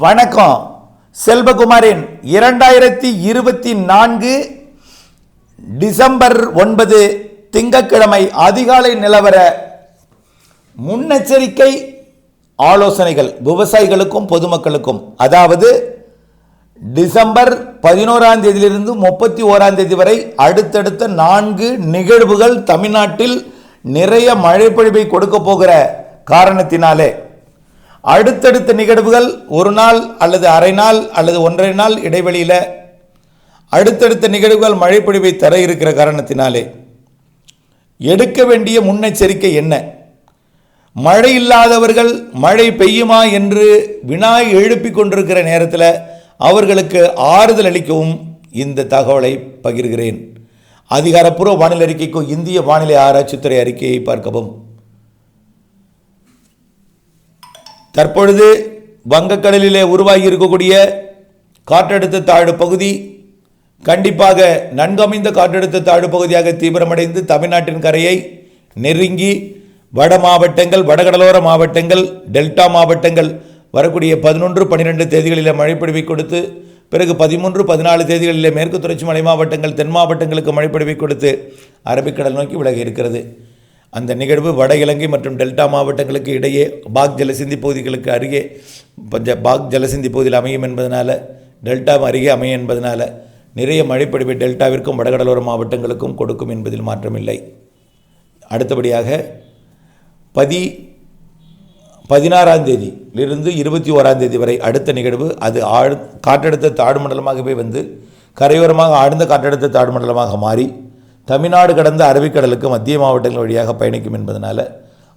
வணக்கம். செல்வகுமாரின் 2024 டிசம்பர் 9 திங்கட்கிழமை அதிகாலை நிலவர முன்னெச்சரிக்கை ஆலோசனைகள் விவசாயிகளுக்கும் பொதுமக்களுக்கும். அதாவது டிசம்பர் 11ஆம் தேதியிலிருந்து 31ஆம் தேதி வரை அடுத்தடுத்த 4 நிகழ்வுகள் தமிழ்நாட்டில் நிறைய மழை பொழிவை கொடுக்க போகிற காரணத்தினாலே அடுத்தடுத்த நிகழ்வுகள் ஒரு நாள் அல்லது அரை நாள் அல்லது ஒன்றரை நாள் இடைவெளியில் அடுத்தடுத்த நிகழ்வுகள் மழை பொழிவை தர இருக்கிற காரணத்தினாலே எடுக்க வேண்டிய முன்னெச்சரிக்கை என்ன? மழை இல்லாதவர்கள் மழை பெய்யுமா என்று வினா எழுப்பிக் கொண்டிருக்கிற நேரத்தில் அவர்களுக்கு ஆறுதல் அளிக்கவும் இந்த தகவலை பகிர்கிறேன். அதிகாரப்பூர்வ வானிலை அறிக்கைக்கும் இந்திய வானிலை ஆராய்ச்சித்துறை அறிக்கையை பார்க்கவும். தற்பொழுது வங்கக்கடலிலே உருவாகி இருக்கக்கூடிய காற்றழுத்த தாழ்வு பகுதி கண்டிப்பாக நன்கமைந்த காற்றழுத்த தாழ்வு பகுதியாக தீவிரமடைந்து தமிழ்நாட்டின் கரையை நெருங்கி வட மாவட்டங்கள், வடகடலோர மாவட்டங்கள், டெல்டா மாவட்டங்கள் வரக்கூடிய 11, 12 தேதிகளில் மழைப்பொழிவை கொடுத்து பிறகு 13, 14 தேதிகளில் மேற்கு தொடர்ச்சி மலை மாவட்டங்கள், தென் மாவட்டங்களுக்கு மழைப்பொழிவை கொடுத்து அரபிக்கடல் நோக்கி விலகி இருக்கிறது. அந்த நிகழ்வு வட இலங்கை மற்றும் டெல்டா மாவட்டங்களுக்கு இடையே பாக் ஜலசிந்தி பகுதிகளுக்கு அருகே பாக் ஜலசிந்தி பகுதியில் அமையும் என்பதனால, டெல்டா அருகே அமையும் என்பதனால நிறைய மழைப்பொழிவை டெல்டாவிற்கும் வடகடலோர மாவட்டங்களுக்கும் கொடுக்கும் என்பதில் மாற்றமில்லை. அடுத்தபடியாக 16ஆம் தேதியிலிருந்து 21ஆம் தேதி வரை அடுத்த நிகழ்வு அது காற்றழுத்த தாழ்வு மண்டலமாகவே வந்து கரையோரமாக ஆழ்ந்த காற்றழுத்த தாழ்வு மண்டலமாக மாறி தமிழ்நாடு கடந்த அரபிக்கடலுக்கு மத்திய மாவட்டங்கள் வழியாக பயணிக்கும் என்பதனால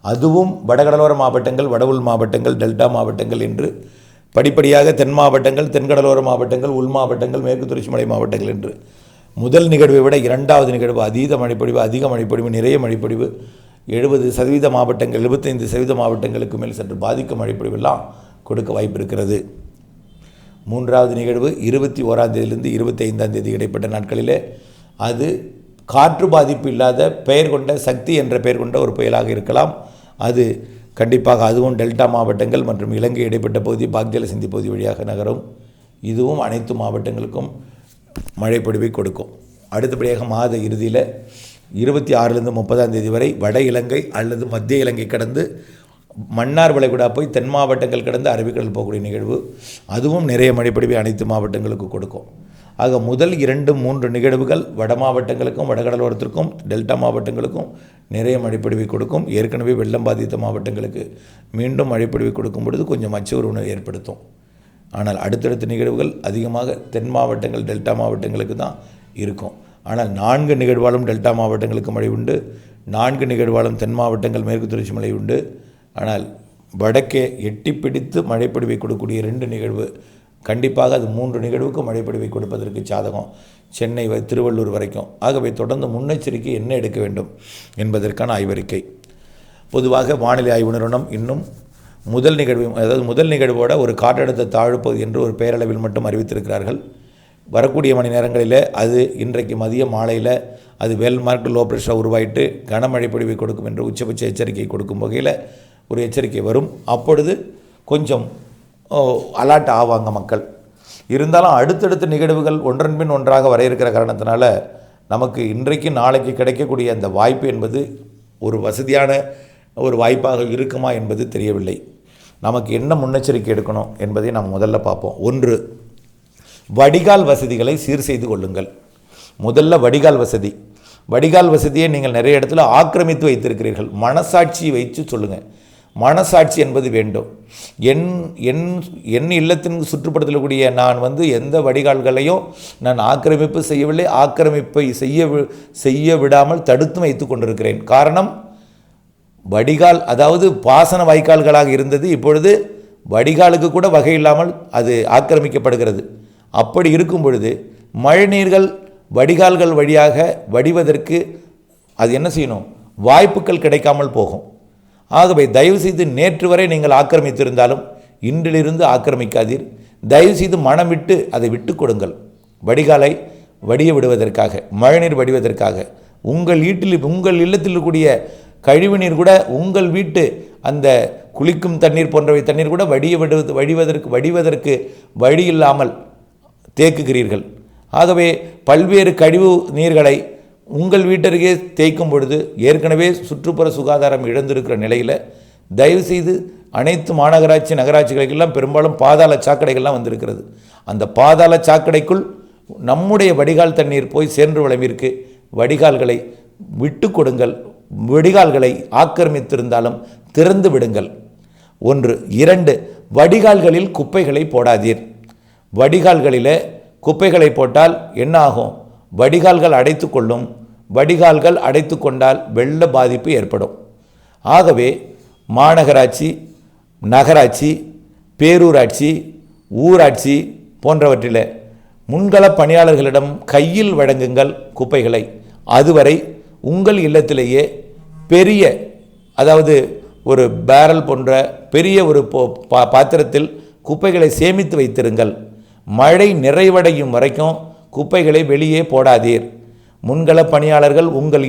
அதுவும் வடகடலோர மாவட்டங்கள், வட உள் மாவட்டங்கள், டெல்டா மாவட்டங்கள் என்று படிப்படியாக தென் மாவட்டங்கள், தென்கடலோர மாவட்டங்கள், உள் மாவட்டங்கள், மேற்கு தொடர்ச்சி மலை மாவட்டங்கள் என்று முதல் நிகழ்வை விட இரண்டாவது நிகழ்வு அதீத மழைப்பொழிவு, அதிக மழைப்பொழிவு, நிறைய மழைப்பொழிவு 70% மாவட்டங்கள், 75% மாவட்டங்களுக்கு மேல் சற்று பாதிக்கும் மழைப்பொழிவெல்லாம் கொடுக்க வாய்ப்பு இருக்கிறது. மூன்றாவது நிகழ்வு 21ஆம் தேதியிலிருந்து 25ஆம் தேதி இடைப்பட்ட நாட்களிலே அது காற்று பாதிப்பு இல்லாத பெயர் கொண்ட சக்தி என்ற பெயர் கொண்ட ஒரு புயலாக இருக்கலாம். அது கண்டிப்பாக அதுவும் டெல்டா மாவட்டங்கள் மற்றும் இலங்கை இடைப்பட்ட பகுதி பாக் ஜலசிந்தி பகுதி வழியாக நகரும். இதுவும் அனைத்து மாவட்டங்களுக்கும் மழை பொழிவை கொடுக்கும். அடுத்தபடியாக மாத இறுதியில் 26லேருந்து 30ஆம் தேதி வரை வட இலங்கை அல்லது மத்திய இலங்கை கடந்து மன்னார் வளைகுடா போய் தென் மாவட்டங்கள் கடந்து அரபிக்கடல் போகக்கூடிய நிகழ்வு அதுவும் நிறைய மழைப்பொழிவை அனைத்து மாவட்டங்களுக்கு கொடுக்கும். ஆக முதல் 2, 3 நிகழ்வுகள் வட மாவட்டங்களுக்கும் வடகடலோரத்திற்கும் டெல்டா மாவட்டங்களுக்கும் நிறைய மழைப்பொழிவை கொடுக்கும். ஏற்கனவே வெள்ளம் பாதித்த மாவட்டங்களுக்கு மீண்டும் மழைப்பொழிவை கொடுக்கும் பொழுது கொஞ்சம் அச்சூறு உணர்வு ஏற்படுத்தும். ஆனால் அடுத்தடுத்த நிகழ்வுகள் அதிகமாக தென் மாவட்டங்கள், டெல்டா மாவட்டங்களுக்கு தான் இருக்கும். ஆனால் 4 நிகழ்வாலும் டெல்டா மாவட்டங்களுக்கு மழை உண்டு, 4 நிகழ்வாலும் தென் மாவட்டங்கள், மேற்கு தொடர்ச்சி மழை உண்டு. ஆனால் வடக்கே எட்டி பிடித்து மழைப்பொழிவை கொடுக்கக்கூடிய 2 நிகழ்வு கண்டிப்பாக அது 3 நிகழ்வுக்கு மழைப்பொழிவை கொடுப்பதற்கு சாதகம், சென்னை திருவள்ளூர் வரைக்கும். ஆகவே தொடர்ந்து முன்னெச்சரிக்கை என்ன எடுக்க வேண்டும் என்பதற்கான ஆய்வறிக்கை. பொதுவாக வானிலை ஆய்வு நிறுவனம் இன்னும் முதல் நிகழ்வோட ஒரு காற்றழுத்த தாழ்வு பகுதி என்று ஒரு பெயரளவில் மட்டும் அறிவித்திருக்கிறார்கள். வரக்கூடிய மணி நேரங்களில் அது இன்றைக்கு மதிய மாலையில் அது வேல்மார்க் லோ ப்ரெஷராக உருவாயிட்டு கனமழை பொழிவை கொடுக்கும் என்று உச்சபட்ச எச்சரிக்கை கொடுக்கும் வகையில் ஒரு எச்சரிக்கை வரும். அப்பொழுது கொஞ்சம் அலர்ட் ஆவாங்க மக்கள். இருந்தாலும் அடுத்தடுத்த நிகழ்வுகள் ஒன்றன் பின் ஒன்றாக வர இருக்கிற காரணத்தினால நமக்கு இன்றைக்கு நாளைக்கு கிடைக்கக்கூடிய அந்த வாய்ப்பு என்பது ஒரு வசதியான ஒரு வாய்ப்பாக இருக்குமா என்பது தெரியவில்லை. நமக்கு என்ன முன்னெச்சரிக்கை எடுக்கணும் என்பதை நாம் முதல்ல பார்ப்போம். 1, வடிகால் வசதிகளை சீர் செய்து கொள்ளுங்கள். முதல்ல வடிகால் வசதியை நீங்கள் நிறைய இடத்துல ஆக்கிரமித்து வைத்திருக்கிறீர்கள். மனசாட்சியை வைத்து சொல்லுங்கள். மனசாட்சி என்பது வேண்டும். என் இல்லத்தின் சுற்றுப்புறத்தில் நான் எந்த வடிகால்களையும் நான் ஆக்கிரமிப்பு செய்யவில்லை, ஆக்கிரமிப்பை செய்ய விடாமல் தடுத்து வைத்து கொண்டிருக்கிறேன். காரணம், வடிகால் அதாவது பாசன வாய்க்கால்களாக இருந்தது, இப்பொழுது வடிகாலுக்கு கூட வகை இல்லாமல் அது ஆக்கிரமிக்கப்படுகிறது. அப்படி இருக்கும் பொழுது மழைநீர்கள் வடிகால்கள் வழியாக வடிவதற்கு அது என்ன செய்யணும், வாய்ப்புகள் கிடைக்காமல் போகும். ஆகவே தயவுசெய்து நேற்று வரை நீங்கள் ஆக்கிரமித்திருந்தாலும் இன்றிலிருந்து ஆக்கிரமிக்காதீர். தயவுசெய்து மனம் விட்டு அதை விட்டு கொடுங்கள். வடிகாலை வடிய விடுவதற்காக, மழைநீர் வடிவதற்காக உங்கள் இல்லத்தில் இருக்கக்கூடிய கழிவுநீர் கூட உங்கள் வீட்டு அந்த குளிக்கும் தண்ணீர் போன்றவை தண்ணீர் கூட வடிவதற்கு வழி இல்லாமல் தேக்குகிறீர்கள். ஆகவே பல்வேறு கழிவு நீர்களை உங்கள் வீட்டருகே தேய்க்கும் பொழுது ஏற்கனவே சுற்றுப்புற சுகாதாரம் இழந்திருக்கிற நிலையில் தயவுசெய்து அனைத்து மாநகராட்சி நகராட்சிகளுக்கெல்லாம் பெரும்பாலும் பாதாள சாக்கடைகள்லாம் வந்திருக்கிறது. அந்த பாதாள சாக்கடைக்குள் நம்முடைய வடிகால் தண்ணீர் போய் சென்று விளம்பிற்கு வடிகால்களை விட்டு கொடுங்கள். வடிகால்களை ஆக்கிரமித்திருந்தாலும் திறந்து விடுங்கள். 1. 2. வடிகால்களில் குப்பைகளை போடாதீர். வடிகால்களில் குப்பைகளை போட்டால் என்ன ஆகும்? வடிகால்கள் அடைத்து கொள்ளும். வடிகால்கள் அடைத்து கொண்டால் வெள்ள பாதிப்பு ஏற்படும். ஆகவே மாநகராட்சி, நகராட்சி, பேரூராட்சி, ஊராட்சி போன்றவற்றில் முன்கள பணியாளர்களிடம் கையில் வழங்குங்கள் குப்பைகளை. அதுவரை உங்கள் இல்லத்திலேயே பெரிய, அதாவது ஒரு பேரல் போன்ற பெரிய ஒரு பாத்திரத்தில் குப்பைகளை சேமித்து வைத்திருங்கள். மழை நிறைவடையும் வரைக்கும் குப்பைகளை வெளியே போடாதீர். முன்கள பணியாளர்கள் உங்கள்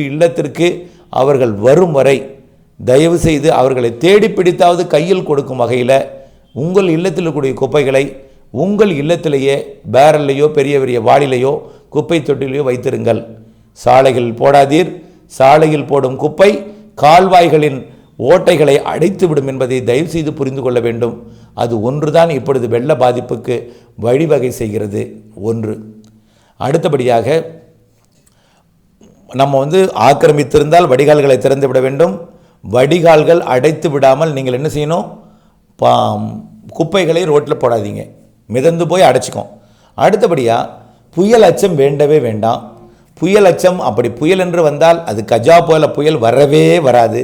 இல்லத்திற்கு அவர்கள் வரும் வரை தயவு செய்து அவர்களை தேடி பிடித்தாவது கையில் கொடுக்கும் வகையில் உங்கள் இல்லத்தில் இருக்கக்கூடிய குப்பைகளை உங்கள் இல்லத்திலேயே பேரல்லையோ பெரிய பெரிய வாளிலையோ குப்பை தொட்டிலையோ வைத்திருங்கள். சாலைகளில் போடாதீர். சாலையில் போடும் குப்பை கால்வாய்களின் ஓட்டைகளை அடைத்துவிடும் என்பதை தயவு செய்து புரிந்து கொள்ள வேண்டும். அது ஒன்றுதான் இப்பொழுது வெள்ள பாதிப்புக்கு வழிவகை செய்கிறது. 1. அடுத்தபடியாக நம்ம ஆக்கிரமித்திருந்தால் வடிகால்களை திறந்து விட வேண்டும். வடிகால்கள் அடைத்து விடாமல் நீங்கள் என்ன செய்யணும்? குப்பைகளை ரோட்டில் போடாதீங்க, மிதந்து போய் அடைச்சிக்கும். அடுத்தபடியாக புயல் அச்சம் வேண்டவே வேண்டாம். புயல் அச்சம், அப்படி புயல் என்று வந்தால் அது கஜா போல புயல் வரவே வராது.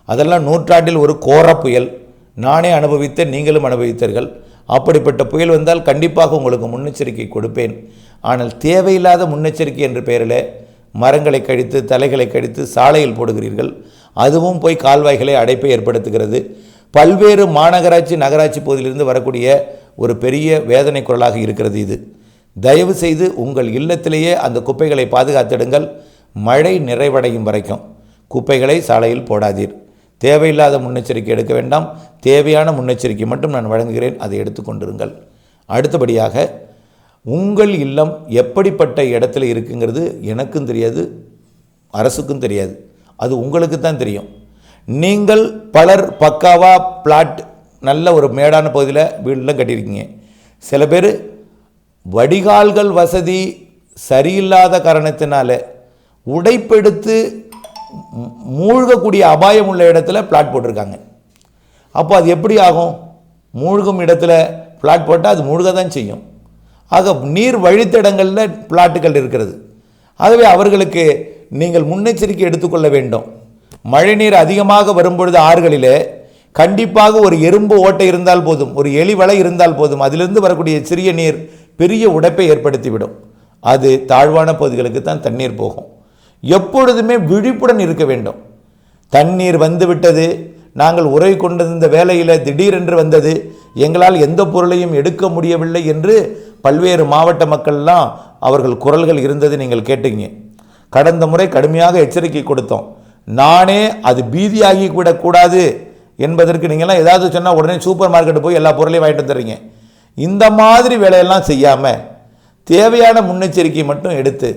அதெல்லாம் நூற்றாண்டில் ஒரு கோர புயல். நானே அனுபவித்தேன், நீங்களும் அனுபவித்தீர்கள். அப்படிப்பட்ட புயல் வந்தால் கண்டிப்பாக உங்களுக்கு முன்னெச்சரிக்கை கொடுப்பேன். ஆனால் தேவையில்லாத முன்னெச்சரிக்கை என்ற பெயரில் மரங்களை கழித்து தலைகளை கழித்து சாலையில் போடுகிறீர்கள். அதுவும் போய் கால்வாய்களை அடைப்பை ஏற்படுத்துகிறது. பல்வேறு மாநகராட்சி நகராட்சி பகுதியிலிருந்து வரக்கூடிய ஒரு பெரிய வேதனை குரலாக இருக்கிறது இது. தயவு செய்து உங்கள் இல்லத்திலேயே அந்த குப்பைகளை பாதுகாத்திடுங்கள். மழை நிறைவடையும் வரைக்கும் குப்பைகளை சாலையில் போடாதீர். தேவையில்லாத முன்னெச்சரிக்கை எடுக்க வேண்டாம். தேவையான முன்னெச்சரிக்கை மட்டும் நான் வழங்குகிறேன், அதை எடுத்துக்கொண்டிருங்கள். அடுத்தபடியாக உங்கள் இல்லம் எப்படிப்பட்ட இடத்துல இருக்குங்கிறது எனக்கும் தெரியாது, அரசுக்கும் தெரியாது. அது உங்களுக்கு தான் தெரியும். நீங்கள் பலர் பக்காவாக பிளாட் நல்ல ஒரு மேடான பகுதியில் வீடெல்லாம் கட்டியிருக்கீங்க. சில பேர் வடிகால்கள் வசதி சரியில்லாத காரணத்தினால உடைப்பெடுத்து மூழ்கக்கூடிய அபாயம் உள்ள இடத்துல பிளாட் போட்டிருக்காங்க. அப்போ அது எப்படி ஆகும்? மூழ்கும் இடத்துல பிளாட் போட்டால் அது மூழ்க தான் செய்யும். ஆக நீர் வழித்தடங்களில் பிளாட்டுகள் இருக்கிறது. ஆகவே அவர்களுக்கு நீங்கள் முன்னெச்சரிக்கை எடுத்துக்கொள்ள வேண்டும். மழைநீர் அதிகமாக வரும்பொழுது ஆறுகளில் கண்டிப்பாக ஒரு எறும்பு ஓட்டை இருந்தால் போதும், ஒரு எலி வலை இருந்தால் போதும், அதிலிருந்து வரக்கூடிய சிறிய நீர் பெரிய உடைப்பை ஏற்படுத்திவிடும். அது தாழ்வான பகுதிகளுக்கு தான் தண்ணீர் போகும். எப்பொழுதுமே விழிப்புடன் இருக்க வேண்டும். தண்ணீர் வந்துவிட்டது, நாங்கள் உரை கொண்டிருந்த வேலையில் திடீரென்று வந்தது, எங்களால் எந்த பொருளையும் எடுக்க முடியவில்லை என்று பல்வேறு மாவட்ட மக்கள்லாம் அவர்கள் குரல்கள் இருந்தது நீங்கள் கேட்டீங்க. கடந்த முறை கடுமையாக எச்சரிக்கை கொடுத்தோம். நானே அது பீதியாகி விடக்கூடாது என்பதற்கு நீங்கள்லாம் ஏதாவது சொன்னால் உடனே சூப்பர் மார்க்கெட்டு போய் எல்லா பொருளையும் வாங்கிட்டு வந்துடுறீங்க. இந்த மாதிரி வேலையெல்லாம் செய்யாமல் தேவையான முன்னெச்சரிக்கை மட்டும் எடுத்து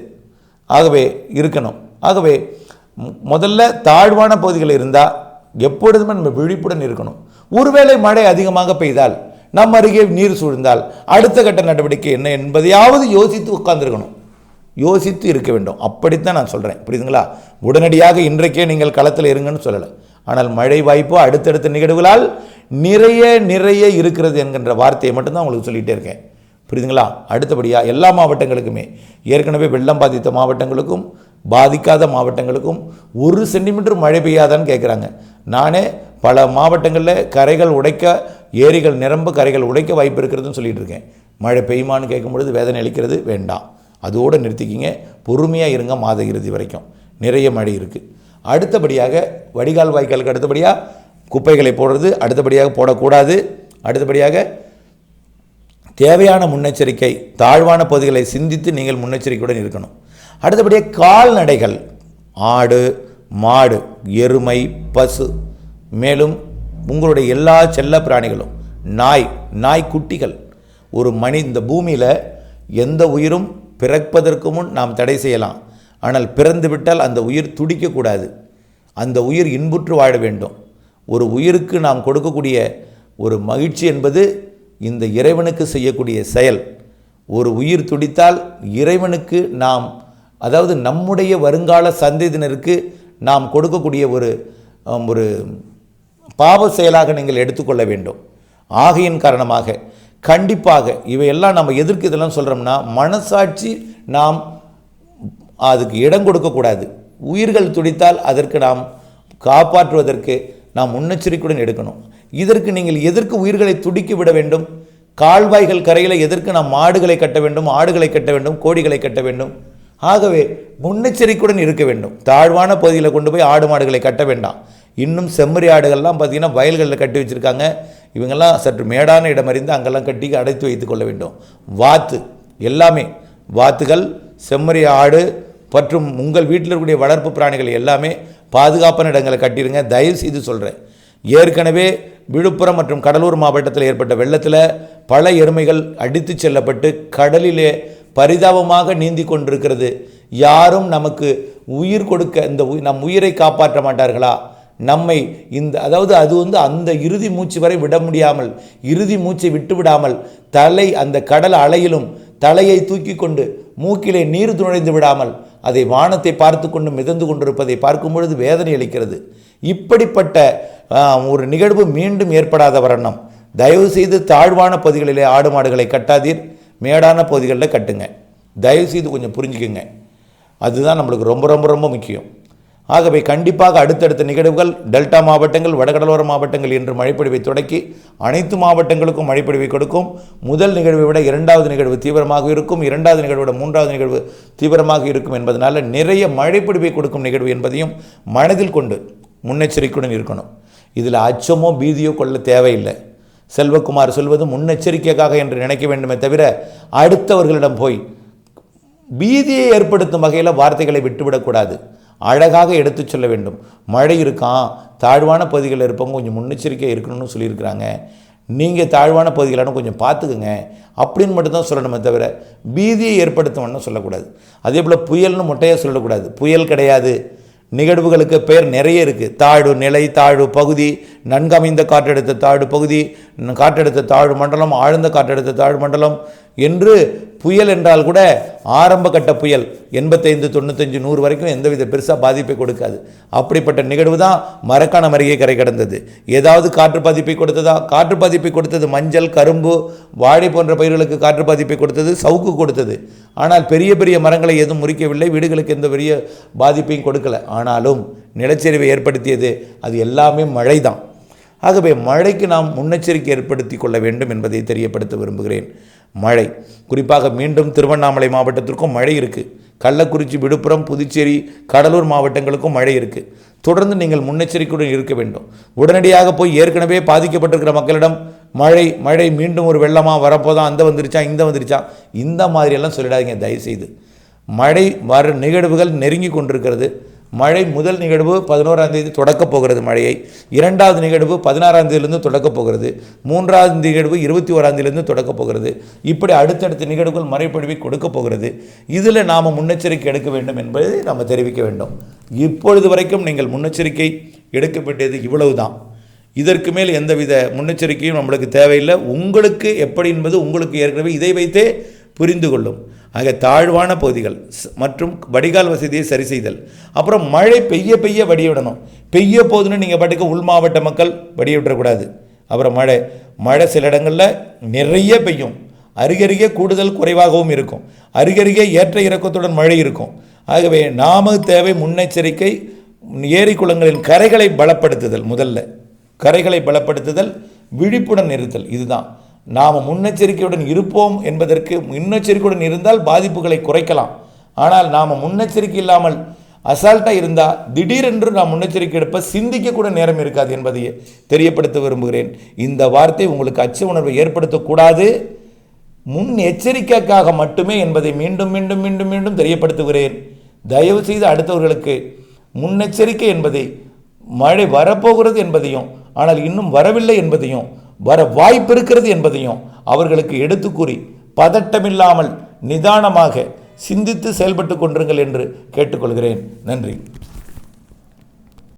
ஆகவே இருக்கணும். ஆகவே முதல்ல தாழ்வான பகுதிகள் இருந்தால் எப்பொழுதுமே நம்ம விழிப்புடன் இருக்கணும். ஒருவேளை மழை அதிகமாக பெய்தால், நம்ம அருகே நீர் சூழ்ந்தால் அடுத்த கட்ட நடவடிக்கை என்ன என்பதையாவது யோசித்து உட்கார்ந்துருக்கணும், யோசித்து இருக்க வேண்டும். அப்படித்தான் நான் சொல்கிறேன், புரியுதுங்களா? உடனடியாக இன்றைக்கே நீங்கள் களத்தில் இருங்கன்னு சொல்லலை. ஆனால் மழை வாய்ப்பு அடுத்தடுத்த நிகழ்வுகளால் நிறைய இருக்கிறது என்கின்ற வார்த்தையை மட்டும்தான் உங்களுக்கு சொல்லிகிட்டே இருக்கேன், புரியுதுங்களா? அடுத்தபடியாக எல்லா மாவட்டங்களுக்குமே, ஏற்கனவே வெள்ளம் பாதித்த மாவட்டங்களுக்கும் பாதிக்காத மாவட்டங்களுக்கும் 1 சென்டிமீட்டர் மழை பெய்யாதான்னு கேட்குறாங்க. நானே பல மாவட்டங்களில் கரைகள் உடைக்க, ஏரிகள் நிரம்ப கரைகள் உடைக்க வாய்ப்பு இருக்கிறதுன்னு சொல்லிகிட்டு இருக்கேன். மழை பெய்யுமான்னு கேட்கும் பொழுது வேதனை அளிக்கிறது வேண்டாம், அதோடு நிறுத்திக்கிங்க, பொறுமையாக இருங்க. மாத இறுதி வரைக்கும் நிறைய மழை இருக்குது. அடுத்தபடியாக வடிகால் வாய்க்காலுக்கு அடுத்தபடியாக குப்பைகளை போடுறது, அடுத்தபடியாக போடக்கூடாது. அடுத்தபடியாக தேவையான முன்னெச்சரிக்கை, தாழ்வான பகுதிகளை சிந்தித்து நீங்கள் முன்னெச்சரிக்கையுடன் இருக்கணும். அடுத்தபடியாக கால்நடைகள், ஆடு, மாடு, எருமை, பசு, மேலும் உங்களுடைய எல்லா செல்ல பிராணிகளும், நாய்க்குட்டிகள், ஒரு இந்த பூமியில் எந்த உயிரும் பிறப்பதற்கு முன் நாம் தடை செய்யலாம். ஆனால் பிறந்து விட்டால் அந்த உயிர் துடிக்கக்கூடாது. அந்த உயிர் இன்புற்று வாழ வேண்டும். ஒரு உயிருக்கு நாம் கொடுக்கக்கூடிய ஒரு மகிழ்ச்சி என்பது இந்த இறைவனுக்கு செய்யக்கூடிய செயல். ஒரு உயிர் துடித்தால் இறைவனுக்கு நாம், அதாவது நம்முடைய வருங்கால சந்ததியினருக்கு நாம் கொடுக்கக்கூடிய ஒரு பாவ செயலாக நீங்கள் எடுத்துக்கொள்ள வேண்டும். ஆகையின் காரணமாக கண்டிப்பாக இவையெல்லாம் நம்ம எதற்கு இதெல்லாம் சொல்கிறோம்னா, மனசாட்சி நாம் அதுக்கு இடம் கொடுக்கக்கூடாது. உயிர்கள் துடித்தால் அதற்கு நாம் காப்பாற்றுவதற்கு நாம் முன்னெச்சரிக்கையுடன் எடுக்கணும். இதற்கு நீங்கள் எதற்கு உயிர்களை துடிக்க விட வேண்டும்? கால்வாய்கள் கரையில் எதற்கு நாம் மாடுகளை கட்ட வேண்டும், ஆடுகளை கட்ட வேண்டும், கோழிகளை கட்ட வேண்டும்? ஆகவே முன்னெச்சரிக்கையுடன் இருக்க வேண்டும். தாழ்வான பகுதியில் கொண்டு போய் ஆடு மாடுகளை கட்ட வேண்டாம். இன்னும் செம்மறி ஆடுகள்லாம் பார்த்திங்கன்னா வயல்களில் கட்டி வச்சுருக்காங்க. இவங்கெல்லாம் சற்று மேடான இடம் அறிந்து அங்கெல்லாம் கட்டி அடைத்து வைத்து கொள்ள வேண்டும். எல்லாமே வாத்துகள், செம்மறி ஆடு மற்றும் உங்கள் வீட்டில் இருக்கக்கூடிய வளர்ப்பு பிராணிகள் எல்லாமே பாதுகாப்பான இடங்களை கட்டிடுங்க. தயவு செய்து சொல்கிறேன். ஏற்கனவே விழுப்புரம் மற்றும் கடலூர் மாவட்டத்தில் ஏற்பட்ட வெள்ளத்தில் பல எருமைகள் அடித்து செல்லப்பட்டு கடலிலே பரிதாபமாக நீந்தி கொண்டிருக்கிறது. யாரும் நமக்கு உயிர் கொடுக்க நம் உயிரை காப்பாற்ற மாட்டார்களா? நம்மை அதாவது அது அந்த இறுதி மூச்சு வரை விட முடியாமல், இறுதி மூச்சை விட்டு விடாமல் அந்த கடல் அலையிலும் தலையை தூக்கி கொண்டு மூக்கிலே நீர் நுழைந்து விடாமல் அதை வானத்தை பார்த்து கொண்டு மிதந்து கொண்டிருப்பதை பார்க்கும் பொழுது வேதனை அளிக்கிறது. இப்படிப்பட்ட ஒரு நிகழ்வு மீண்டும் ஏற்படாத வண்ணம் தயவு செய்து தாழ்வான பகுதிகளிலே ஆடு மாடுகளை கட்டாதீர், மேடான பகுதிகளில் கட்டுங்க. தயவு செய்து கொஞ்சம் புரிஞ்சுக்குங்க. அதுதான் நம்மளுக்கு ரொம்ப ரொம்ப ரொம்ப முக்கியம். ஆகவே கண்டிப்பாக அடுத்தடுத்த நிகழ்வுகள் டெல்டா மாவட்டங்கள், வடகடலோர மாவட்டங்கள் என்று மழைப்பொழிவை தொடக்கி அனைத்து மாவட்டங்களுக்கும் மழைப்பொழிவை கொடுக்கும். முதல் நிகழ்வை விட இரண்டாவது நிகழ்வு தீவிரமாக இருக்கும், இரண்டாவது நிகழ்வை விட மூன்றாவது நிகழ்வு தீவிரமாக இருக்கும் என்பதனால நிறைய மழைப்பொழிவை கொடுக்கும் நிகழ்வு என்பதையும் மனதில் கொண்டு முன்னெச்சரிக்கையுடன் இருக்கணும். இதில் அச்சமோ பீதியோ கொள்ள தேவையில்லை. செல்வகுமார் சொல்வது முன்னெச்சரிக்கைக்காக என்று நினைக்க வேண்டுமே தவிர அடுத்தவர்களிடம் போய் பீதியை ஏற்படுத்தும் வகையில் வார்த்தைகளை விட்டுவிடக்கூடாது. அழகாக எடுத்து சொல்ல வேண்டும். மழை இருக்கான், தாழ்வான பகுதிகளில் இருப்பவங்க கொஞ்சம் முன்னெச்சரிக்கையாக இருக்கணும்னு சொல்லியிருக்கிறாங்க, நீங்கள் தாழ்வான பகுதிகளெல்லாம் கொஞ்சம் பார்த்துக்குங்க அப்படின்னு மட்டும்தான் சொல்லணுமே தவிர பீதியை ஏற்படுத்தணும்னு சொல்லக்கூடாது. அதே போல் புயல்னு மொட்டையாக சொல்லக்கூடாது. புயல் கிடையாது. நிகழ்வுகளுக்கு பெயர் நிறைய இருக்குது. தாழ்வு நிலை, தாழ்வு பகுதி, நன்கமைந்த காற்றழுத்த தாழ்வு பகுதி, காற்றழுத்த தாழ்வு மண்டலம், ஆழ்ந்த காற்றழுத்த தாழ்வு மண்டலம் என்று புயல் என்றால் கூட ஆரம்ப கட்ட புயல் 85, 95, 100 வரைக்கும் எந்தவித பெருசாக பாதிப்பை கொடுக்காது. அப்படிப்பட்ட நிகழ்வு தான் மரக்காணம் அருகே கரை கடந்தது. ஏதாவது காற்று பாதிப்பை கொடுத்ததா? காற்று பாதிப்பை கொடுத்தது மஞ்சள், கரும்பு, வாழை போன்ற பயிர்களுக்கு காற்று பாதிப்பை கொடுத்தது, சவுக்கு கொடுத்தது. ஆனால் பெரிய பெரிய மரங்களை எதுவும் முறிக்கவில்லை, வீடுகளுக்கு எந்த பெரிய பாதிப்பையும் கொடுக்கல. ஆனாலும் நிலச்சரிவை ஏற்படுத்தியது அது எல்லாமே மழை தான். ஆகவே மழைக்கு நாம் முன்னெச்சரிக்கை ஏற்படுத்தி கொள்ள வேண்டும் என்பதை தெரியப்படுத்த விரும்புகிறேன். மழை குறிப்பாக மீண்டும் திருவண்ணாமலை மாவட்டத்திற்கும் மழை இருக்குது. கள்ளக்குறிச்சி, விழுப்புரம், புதுச்சேரி, கடலூர் மாவட்டங்களுக்கும் மழை இருக்குது. தொடர்ந்து நீங்கள் முன்னெச்சரிக்கையுடன் இருக்க வேண்டும். உடனடியாக போய் ஏற்கனவே பாதிக்கப்பட்டிருக்கிற மக்களிடம் மழை மீண்டும் ஒரு வெள்ளமாக வரப்போதான், அந்த வந்துருச்சா இந்த வந்துருச்சா இந்த மாதிரியெல்லாம் சொல்லிடாதீங்க தயவுசெய்து. மழை வர நிகழ்வுகள் நெருங்கி கொண்டிருக்கிறது. மழை முதல் நிகழ்வு 11ஆம் தேதி தொடக்கப் போகிறது மழையை. இரண்டாவது நிகழ்வு 16ஆம் தேதியிலிருந்து தொடக்கப் போகிறது. மூன்றாவது நிகழ்வு 21ஆம் தேதியிலிருந்து தொடக்கப் போகிறது. இப்படி அடுத்தடுத்த நிகழ்வுகள் மழைப்பொழிவை கொடுக்க போகிறது. இதில் நாம் முன்னெச்சரிக்கை எடுக்க வேண்டும் என்பதை நாம் தெரிவிக்க வேண்டும். இப்பொழுது வரைக்கும் நீங்கள் முன்னெச்சரிக்கை எடுக்க வேண்டியது இவ்வளவு தான். இதற்கு மேல் எந்தவித முன்னெச்சரிக்கையும் நம்மளுக்கு தேவையில்லை. உங்களுக்கு எப்படி என்பது உங்களுக்கு ஏற்கனவே இதை வைத்தே புரிந்து கொள்ளும். ஆக தாழ்வான பகுதிகள் மற்றும் வடிகால் வசதியை சரி செய்தல். அப்புறம் மழை பெய்ய வடிவிடணும். பெய்ய போதுன்னு நீங்கள் பாட்டுக்கு உள் மாவட்ட மக்கள் வடிவிடக்கூடாது. அப்புறம் மழை சில இடங்களில் நிறைய பெய்யும், அருகருகே கூடுதல் குறைவாகவும் இருக்கும், அருகருகே ஏற்ற இறக்கத்துடன் மழை இருக்கும். ஆகவே நாம தேவை முன்னெச்சரிக்கை. ஏரி குளங்களின் கரைகளை பலப்படுத்துதல், முதல்ல கரைகளை பலப்படுத்துதல், விழிப்புடன் இருத்தல். இதுதான் நாம் முன்னெச்சரிக்கையுடன் இருப்போம் என்பதற்கு. முன்னெச்சரிக்கையுடன் இருந்தால் பாதிப்புகளை குறைக்கலாம். ஆனால் நாம் முன்னெச்சரிக்கை இல்லாமல் அசால்ட்டாக இருந்தால் திடீரென்று நாம் முன்னெச்சரிக்கை எடுப்ப சிந்திக்கக்கூட நேரம் இருக்காது என்பதை தெரியப்படுத்த விரும்புகிறேன். இந்த வார்த்தை உங்களுக்கு அச்ச உணர்வை ஏற்படுத்தக்கூடாது, முன் எச்சரிக்கைக்காக மட்டுமே என்பதை மீண்டும் மீண்டும் மீண்டும் மீண்டும் தெரியப்படுத்துகிறேன். தயவு செய்து அடுத்தவர்களுக்கு முன்னெச்சரிக்கை என்பதை, மழை வரப்போகிறது என்பதையும் ஆனால் இன்னும் வரவில்லை என்பதையும் வர வாய்ப்பு இருக்கிறது என்பதையும் அவர்களுக்கு எடுத்து கூறி பதட்டமில்லாமல் நிதானமாக சிந்தித்து செயல்பட்டு கொண்டிருங்கள் என்று கேட்டுக்கொள்கிறேன். நன்றி.